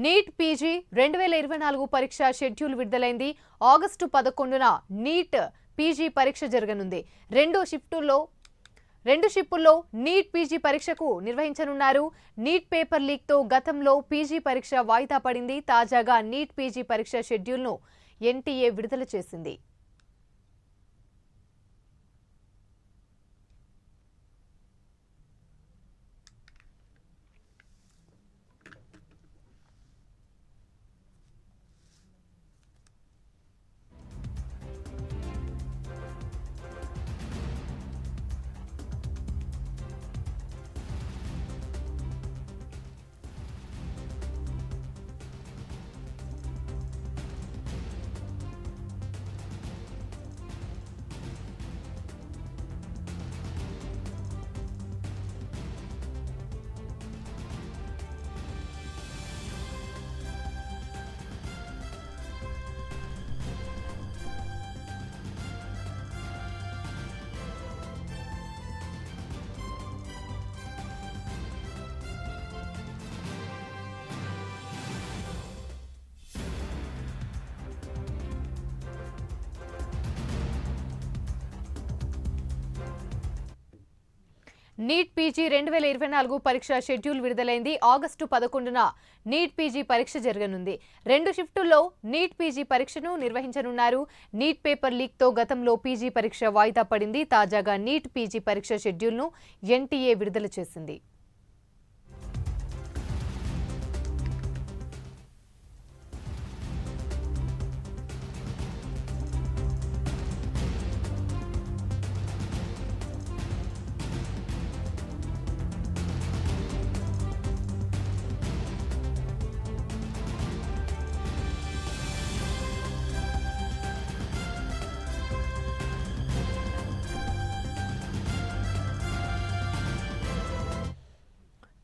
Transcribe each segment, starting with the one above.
NEET PG 2024 పరీక్ష schedule విడుదలైంది. August 11న NEET PG పరీక్ష జరగనుంది. రెండు షిప్పుల్లో నీట్ పీజీ పరీక్షకు నిర్వహించనున్నారు. నీట్ పేపర్ లీక్ తో గతంలో పీజీ పరీక్ష వాయిదా పడింది. తాజాగా నీట్ పీజీ పరీక్ష షెడ్యూల్ను ఎన్టీఏ విడుదల చేసింది. నీట్ పీజీ 2024 పరీక్ష షెడ్యూల్ విడుదలైంది. ఆగస్టు 11న నీట్ పీజీ పరీక్ష జరగనుంది. రెండు షిఫ్టుల్లో నీట్ పీజీ పరీక్షను నిర్వహించనున్నారు. నీట్ పేపర్ లీక్ తో గతంలో పీజీ పరీక్ష వాయిదా పడింది. తాజాగా నీట్ పీజీ పరీక్ష షెడ్యూల్ను ఎన్టీఏ విడుదల చేసింది.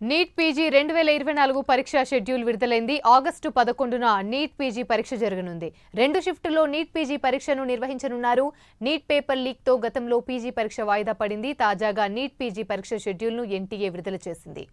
నీట్ పీజీ 2024 పరీక్ష షెడ్యూల్ విడుదలైంది. ఆగస్టు 11న నీట్ పీజీ పరీక్ష జరగనుంది. రెండు షిఫ్టుల్లో నీట్ పీజీ పరీక్షను నిర్వహించనున్నారు. నీట్ పేపర్ లీక్ తో గతంలో పీజీ పరీక్ష వాయిదా పడింది. తాజాగా నీట్ పీజీ పరీక్ష షెడ్యూల్ను ఎన్టీఏ విడుదల చేసింది.